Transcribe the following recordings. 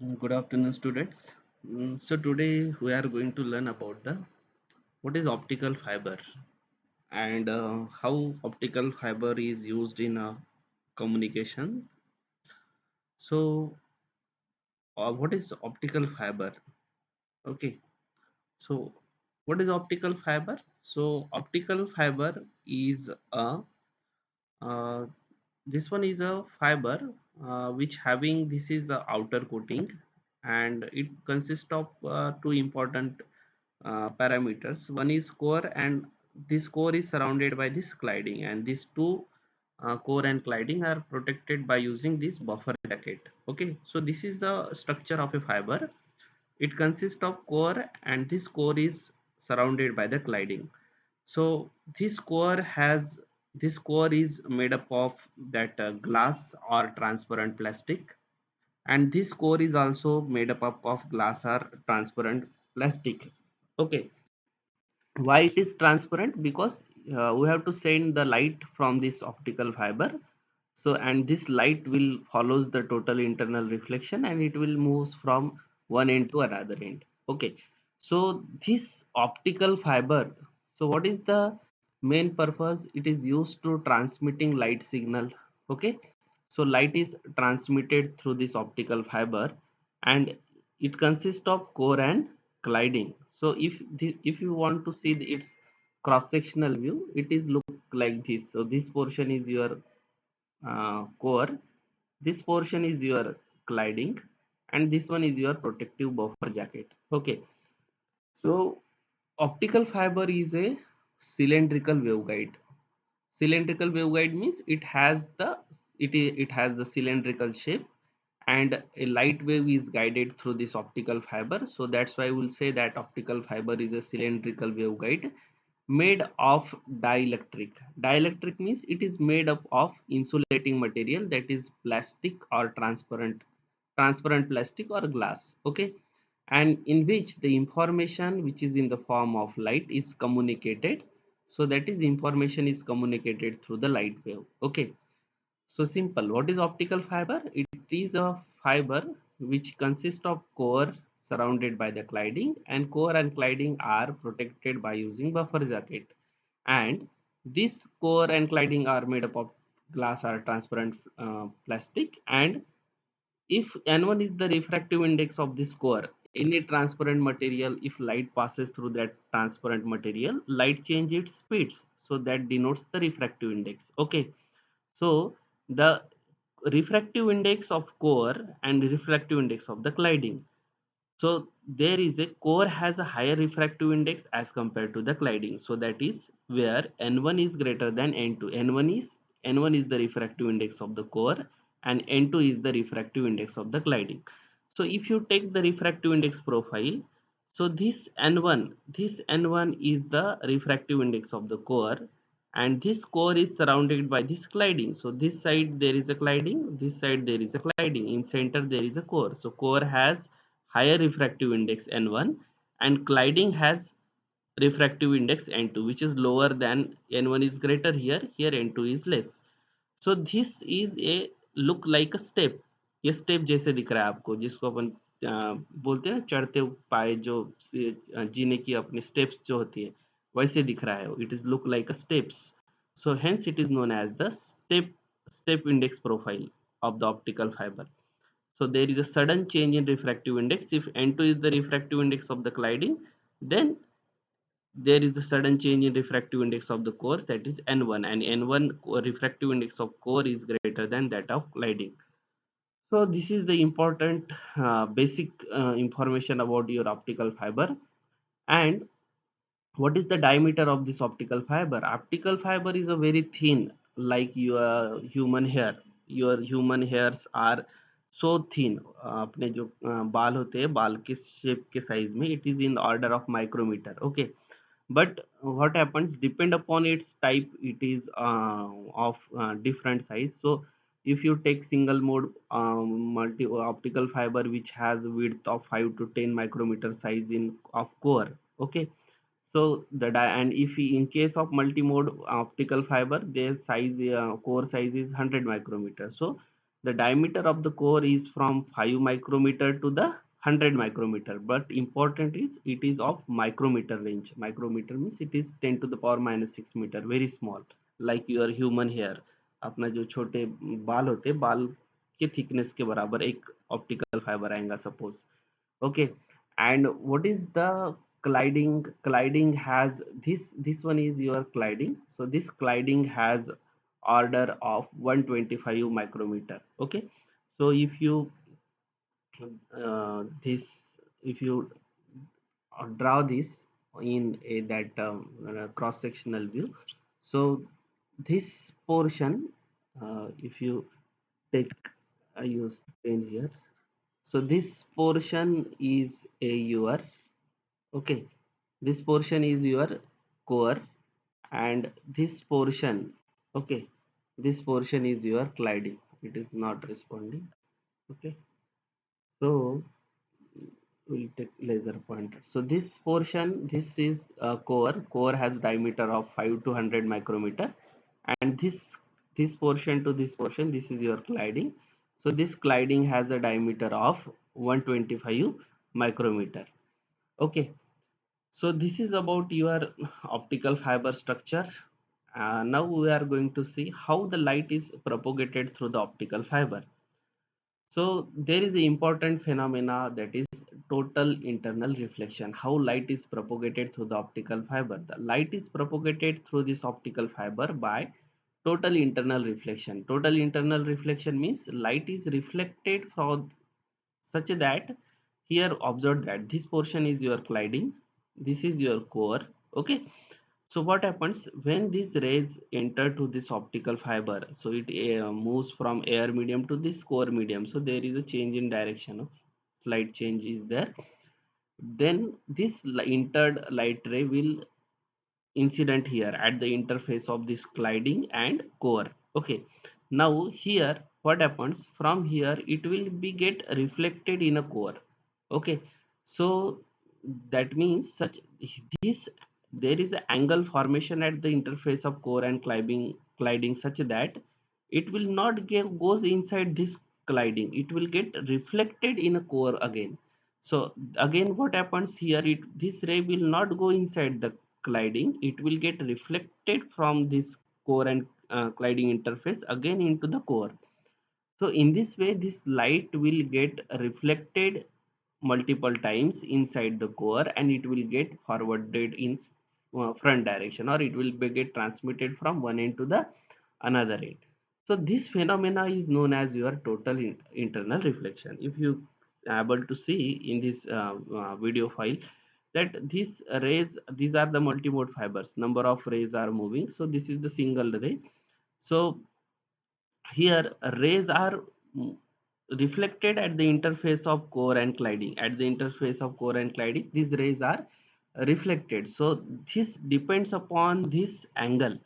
Good afternoon, students. So today we are going to learn about the what is optical fiber and how optical fiber is used in communication. So, what is optical fiber? Okay. So, what is optical fiber? So, optical fiber is a uh, this one is a fiber which having this is the outer coating, and it consists of two important parameters. One is core, and this core is surrounded by this cladding, and these two core and cladding are protected by using this buffer jacket. Okay, so this is the structure of a fiber. It consists of core, and this core is surrounded by the cladding. So this core is made up of that glass or transparent plastic, and this core is also made up of glass or transparent plastic. Okay, why it is transparent? Because we have to send the light from this optical fiber. So, and this light will follows the total internal reflection, and it will move from one end to another end. Okay, so this optical fiber, so what is the main purpose? It is used to transmitting light signal. Okay, so light is transmitted through this optical fiber, and it consists of core and cladding. So if you want to see its cross sectional view, it is look like this. So this portion is your core, this portion is your cladding, and this one is your protective buffer jacket. Okay, so optical fiber is a cylindrical waveguide. Cylindrical waveguide means it has the cylindrical shape, and a light wave is guided through this optical fiber. So that's why we'll say that optical fiber is a cylindrical waveguide made of dielectric. Dielectric means it is made up of insulating material, that is plastic or transparent plastic or glass. Okay, and in which the information which is in the form of light is communicated. So that is information is communicated through the light wave. Okay, so simple. What is optical fiber? It is a fiber which consists of core surrounded by the cladding, and core and cladding are protected by using buffer jacket. And this core and cladding are made up of glass or transparent plastic. And if n1 is the refractive index of this core, any transparent material, if light passes through that transparent material, light change its speeds. So that denotes the refractive index. Okay, so the refractive index of core and refractive index of the cladding. So there is a core has a higher refractive index as compared to the cladding. So that is where n1 is greater than n2. N1 is the refractive index of the core, and n2 is the refractive index of the cladding. So if you take the refractive index profile, so this n1 is the refractive index of the core, and this core is surrounded by this cladding. So this side there is a cladding, this side there is a cladding, in center there is a core. So core has higher refractive index n1, and cladding has refractive index n2, which is lower than n1 is greater here, here n2 is less. So this is a look like a step. ये step जैसे दिख रहा है आपको, जिसको अपन बोलते हैं ना चढ़ते पाए, जो जीने की अपनी स्टेप्स जो होती है, वैसे दिख रहा है. It is look like a steps. So hence it is known as the step index profile of the optical fiber. So there is a sudden change in refractive index. If n2 is the refractive index of the cladding, then there is a sudden change in refractive index of the core, that is n1, and n1 refractive index of core is greater than that of cladding. So this is the important basic information about your optical fiber. And what is the diameter of this optical fiber? Optical fiber is a very thin, like your human hair. Your human hairs are so thin. अपने जो बाल होते हैं, बाल के shape के size में, it is in the order of micrometer. Okay, but what happens, depend upon its type, it is of different size. So if you take single mode multi optical fiber which has width of 5 to 10 micrometer size in of core. Okay, so and if in case of multi-mode optical fiber, their size core size is 100 micrometer. So The diameter of the core is from 5 micrometer to the 100 micrometer, but important is it is of micrometer range. Micrometer means it is 10 to the power minus 6 meter, very small, like your human hair. अपना जो छोटे बाल होते हैं, बाल के thickness के बराबर एक ऑप्टिकल फाइबर आएगा suppose. Okay, and what is the colliding has this one is your colliding. So this colliding has order of 125 micrometer. Okay, so if you this if you draw this in a that cross sectional view, so this portion, if you take, I use pen here. So this portion is a your, okay, this portion is your core, and this portion, okay, this portion is your colliding. It is not responding. Okay, so we'll take laser pointer. So this portion, this is core has diameter of 5 to 100 micrometer, and this portion to this portion, this is your colliding. So this colliding has a diameter of 125 micrometer. Okay, so this is about your optical fiber structure. Now we are going to see how the light is propagated through the optical fiber. So there is an important phenomena, that is total internal reflection. How light is propagated through the optical fiber. The light is propagated through this optical fiber by total internal reflection. Total internal reflection means light is reflected from such that, here observe that this portion is your colliding, this is your core. Okay, so what happens when these rays enter to this optical fiber? So it moves from air medium to this core medium. So there is a change in direction, of slight change is there. Then this entered light ray will incident here at the interface of this colliding and core. Okay, now here what happens, from here it will be get reflected in a core. Okay, so that means such this, there is an angle formation at the interface of core and colliding such that it will not get goes inside this colliding, it will get reflected in a core again. So again what happens here, it this ray will not go inside the colliding, it will get reflected from this core and colliding interface again into the core. So in this way this light will get reflected multiple times inside the core, and it will get forwarded in front direction, or it will be get transmitted from one end to the another end. So this phenomena is known as your total internal reflection. If you able to see in this video file, that these rays, these are the multimode fibers, number of rays are moving. So this is the single ray. So here rays are reflected at the interface of core and colliding. At the interface of core and colliding, these rays are reflected. So this depends upon this angle.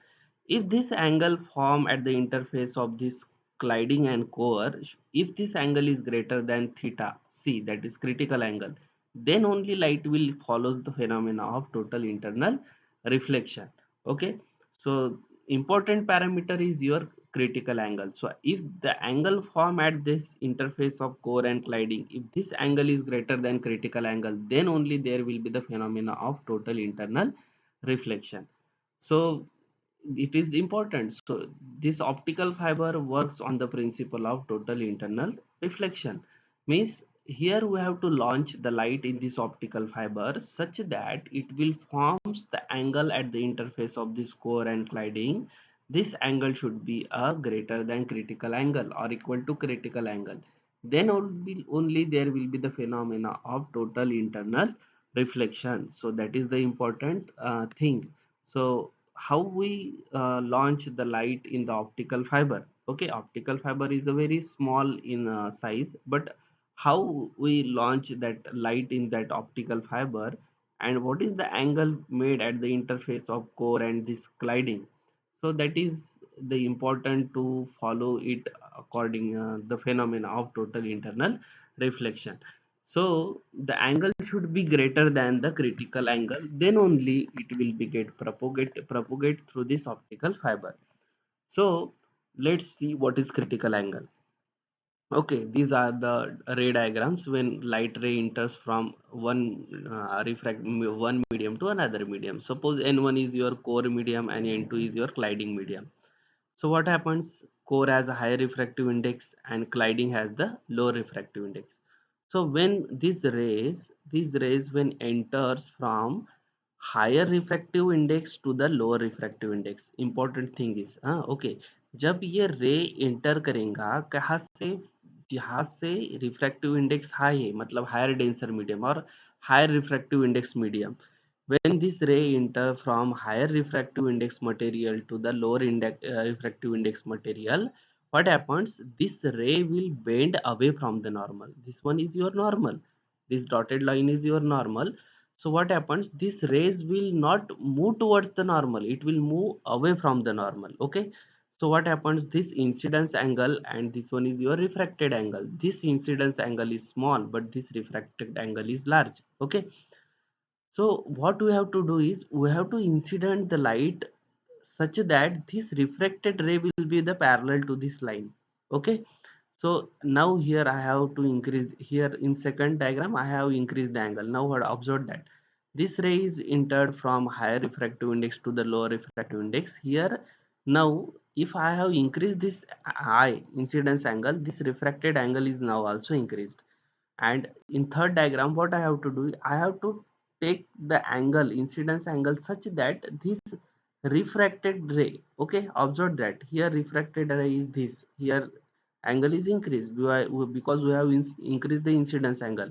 If this angle form at the interface of this colliding and core, if this angle is greater than theta c, that is critical angle, then only light will follows the phenomena of total internal reflection. Okay, so important parameter is your critical angle. So if the angle form at this interface of core and colliding, if this angle is greater than critical angle, then only there will be the phenomena of total internal reflection. So it is important. So this optical fiber works on the principle of total internal reflection. Means here we have to launch the light in this optical fiber such that it will forms the angle at the interface of this core and colliding. This angle should be a greater than critical angle or equal to critical angle. Then only there will be the phenomena of total internal reflection. So that is the important thing. So how we launch the light in the optical fiber? Okay, optical fiber is a very small in size, but how we launch that light in that optical fiber, and what is the angle made at the interface of core and this colliding? So that is the important to follow it according the phenomena of total internal reflection. So the angle should be greater than the critical angle, then only it will be get propagate through this optical fiber. So let's see what is critical angle. Okay, these are the ray diagrams when light ray enters from one medium to another medium. Suppose N1 is your core medium and N2 is your colliding medium. So what happens? Core has a higher refractive index and colliding has the low refractive index. So when these rays when enters from higher refractive index to the lower refractive index, important thing is okay, जब ये रे inter करेगा कहाँ से, जहाँ से refractive index high है मतलब हायर डेंसर मीडियम और higher refractive index medium, when this ray enter from higher refractive index material to the lower refractive index material, what happens, this ray will bend away from the normal. This one is your normal, this dotted line is your normal. So what happens, these rays will not move towards the normal, it will move away from the normal. Okay, so what happens, this incidence angle and this one is your refracted angle, this incidence angle is small but this refracted angle is large. Okay, so what we have to do is we have to incident the light such that this refracted ray will be the parallel to this line. Okay, so now here I have to increase, here in second diagram I have increased the angle. Now what, observe that this ray is entered from higher refractive index to the lower refractive index. Here now if I have increased this I incidence angle, this refracted angle is now also increased. And in third diagram what I have to do, I have to take the angle incidence angle such that this refracted ray, okay, observe that here refracted ray is this, here angle is increased because we have increased the incidence angle.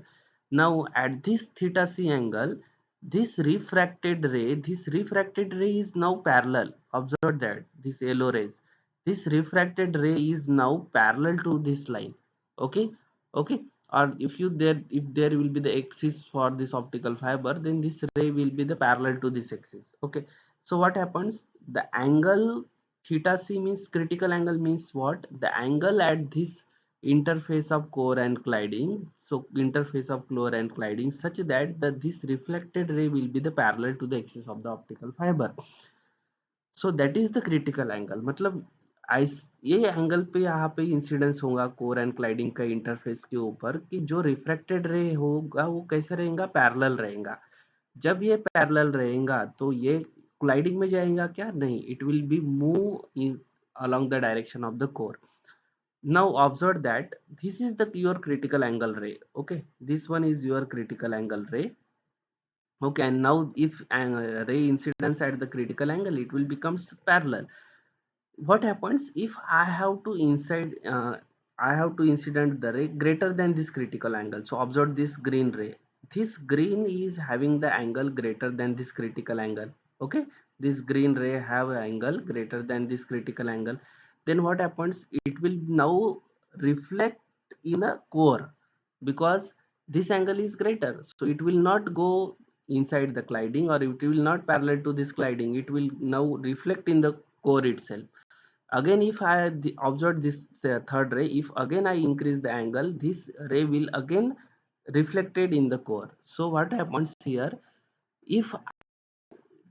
Now at this theta c angle, this refracted ray is now parallel. Observe that this yellow rays, this refracted ray is now parallel to this line. Okay, okay, or if there will be the axis for this optical fiber, then this ray will be the parallel to this axis. Okay, so what happens, the angle theta c means critical angle means what, the angle at this interface of core and colliding, so interface of core and colliding such that this reflected ray will be the parallel to the axis of the optical fiber. So that is the critical angle, मतलब ice ये angle पे यहाँ पे incidence होगा core and cladding का interface के ऊपर कि जो रिफ्रैक्टेड रे होगा वो कैसे रहेगा, पैरेलल रहेगा। जब ये पैरेलल रहेगा तो ये क्लाइडिंग में जाएगा क्या, नहीं, it will be move in along the direction of the core. Now observe that this is the your critical angle ray. Okay, this one is your critical angle ray. Okay, and now if ray incidence at the critical angle, it will becomes parallel. What happens if I have to incident the ray greater than this critical angle. So observe this green ray, this green is having the angle greater than this critical angle. Okay, this green ray have an angle greater than this critical angle. Then what happens, it will now reflect in a core because this angle is greater, so it will not go inside the colliding or it will not parallel to this colliding, it will now reflect in the core itself. Again if I observe this third ray, if again I increase the angle, this ray will again reflected in the core. So what happens here, if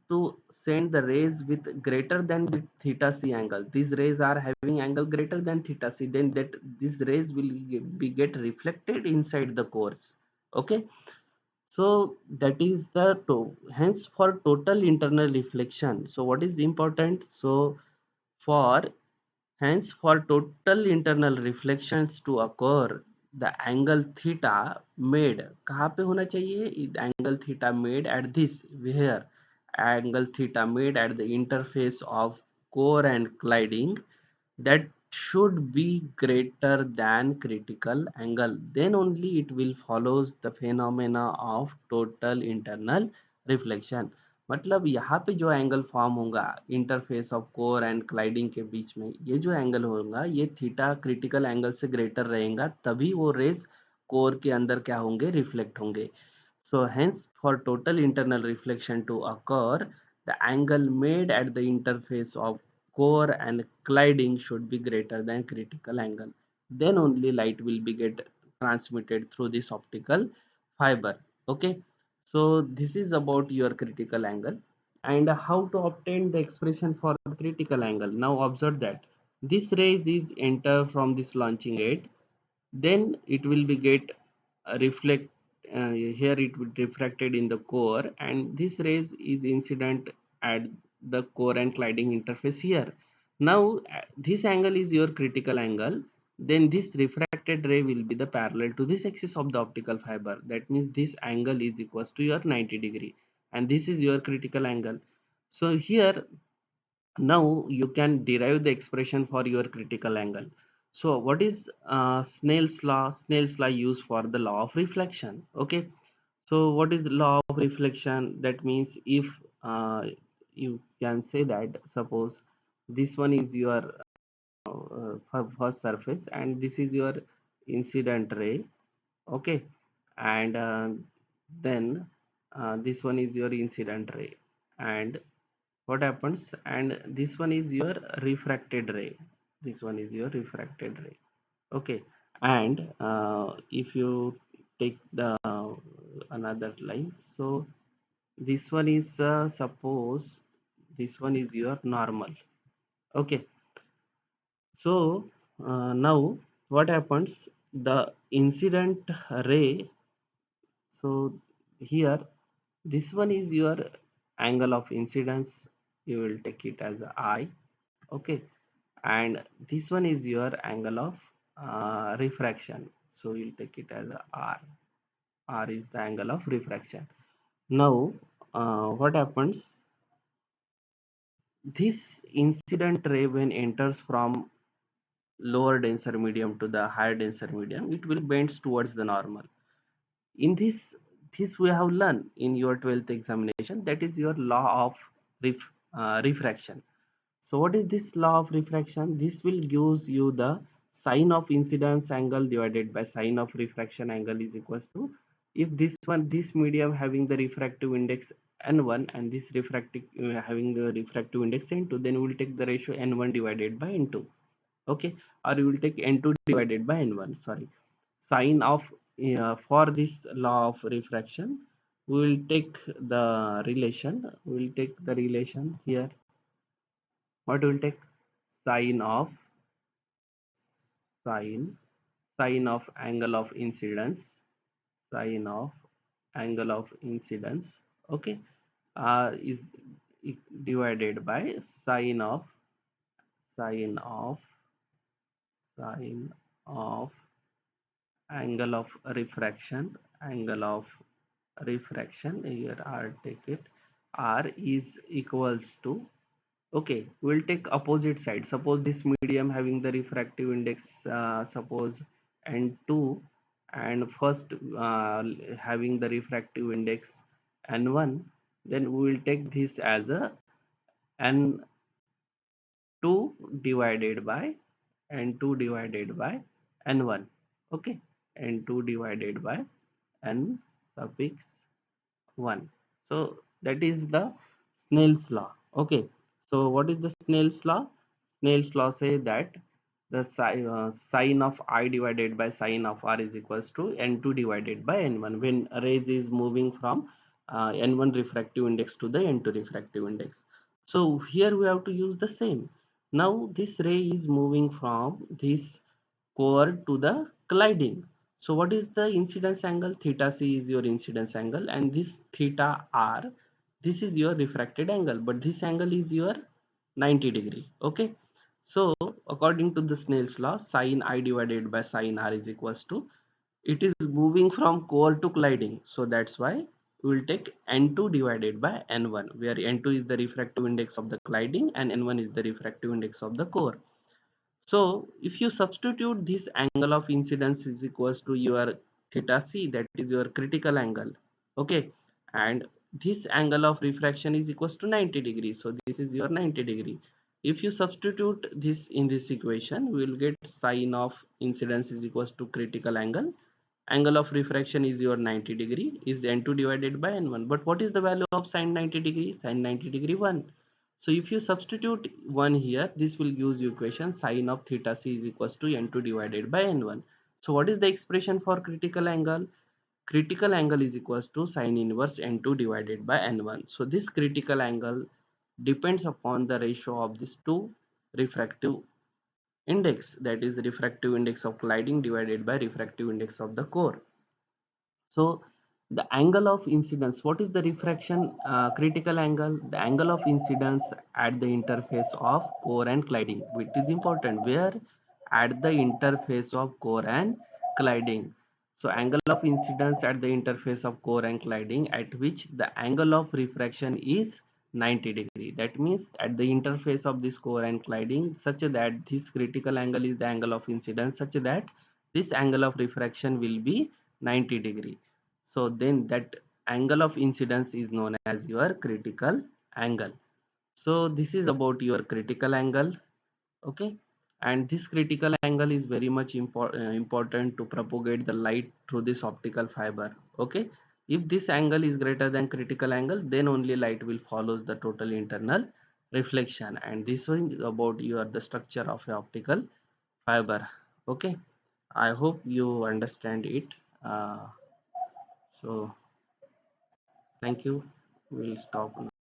to send the rays with greater than the theta c angle, these rays are having angle greater than theta c, then that these rays will be get reflected inside the cores. Okay, so that is the hence for total internal reflection, so what is important, so for hence, for total internal reflections to occur, the angle theta made कहाँ पे होना चाहिए? Angle theta made at this, where angle theta made at the interface of core and colliding, that should be greater than critical angle. Then only it will follows the phenomena of total internal reflection. मतलब यहाँ पे जो angle form होगा interface of core and cladding के बीच में, ये जो angle होगा ये थीटा क्रिटिकल एंगल से ग्रेटर रहेगा, तभी वो रेज कोर के अंदर क्या होंगे, रिफ्लेक्ट होंगे. So hence for total internal reflection to occur, the angle made at the interface of core and colliding should be greater than critical angle. Then only light will be get transmitted through this optical fiber. Okay, so this is about your critical angle and how to obtain the expression for the critical angle. Now observe that this rays is enter from this launching gate. then it will be get reflect here it will refracted in the core, and this rays is incident at the core and colliding interface here. Now this angle is your critical angle, then this refracted ray will be the parallel to this axis of the optical fiber. That means this angle is equals to your 90 degree, and this is your critical angle. So here now you can derive the expression for your critical angle. So what is Snell's law? Snell's law used for the law of reflection. Okay, so what is law of reflection? That means if you can say that suppose this one is your first surface and this is your incident ray. Okay, and then this one is your incident ray, and what happens, and this one is your refracted ray, this one is your refracted ray. Okay, and if you take the another line, so this one is suppose this one is your normal. Okay, so now what happens, the incident ray, so here this one is your angle of incidence, you will take it as I. Okay, and this one is your angle of refraction, so you'll take it as R. R is the angle of refraction. Now what happens, this incident ray when enters from lower denser medium to the higher denser medium, it will bends towards the normal. In this we have learned in your 12th examination, that is your law of refraction. So what is this law of refraction? This will gives you the sine of incidence angle divided by sine of refraction angle is equals to, if this medium having the refractive index n1 and this refractive having the refractive index n2, then we will take the ratio n1 divided by n2. Okay, or you will take n2 divided by n1, sorry. Sine of for this law of refraction, we will take the relation, we will take the relation here. What will take, sine of sine sine of angle of incidence, sine of angle of incidence. Okay, is divided by sine of sine of sine of angle of refraction, angle of refraction here R, take it, R is equals to, okay, we'll take opposite side. Suppose this medium having the refractive index suppose n2, and first having the refractive index n1, then we will take this as a n2 divided by n2 divided by n1. Okay, n2 divided by n suffix 1. So that is the Snell's law. Okay, so what is the Snell's law? Snell's law say that the sine of I divided by sine of R is equals to n2 divided by n1 when rays is moving from n1 refractive index to the n2 refractive index. So here we have to use the same. Now this ray is moving from this core to the colliding. So what is the incidence angle? Theta c is your incidence angle, and this theta r, this is your refracted angle, but this angle is your 90 degree. Okay, so according to the Snell's law, sine I divided by sine R is equals to, it is moving from core to colliding, so that's why we will take n2 divided by n1, where n2 is the refractive index of the colliding and n1 is the refractive index of the core. So if you substitute this angle of incidence is equals to your theta c, that is your critical angle. Okay, and this angle of refraction is equals to 90 degrees. So this is your 90 degree. If you substitute this in this equation, we will get sine of incidence is equals to critical angle. Angle of refraction is your 90 degree, is n2 divided by n1. But what is the value of sine 90 degree? Sine 90 degree 1. So if you substitute 1 here, this will give you equation sine of theta c is equals to n2 divided by n1. So what is the expression for critical angle? Critical angle is equals to sine inverse n2 divided by n1. So this critical angle depends upon the ratio of these two refractive index, that is refractive index of lighting divided by refractive index of the core. So the angle of incidence, what is the refraction critical angle? The angle of incidence at the interface of core and cladding, which is important, where at the interface of core and cladding. So angle of incidence at the interface of core and cladding, at which the angle of refraction is 90 degree. That means at the interface of this core and cladding, such that this critical angle is the angle of incidence, such that this angle of refraction will be 90 degree. So then that angle of incidence is known as your critical angle. So this is about your critical angle. Okay, and this critical angle is very much important to propagate the light through this optical fiber. Okay, if this angle is greater than critical angle, then only light will follows the total internal reflection. And this one is about your the structure of a optical fiber. Okay, I hope you understand it. uh, so thank you. We'll stop now.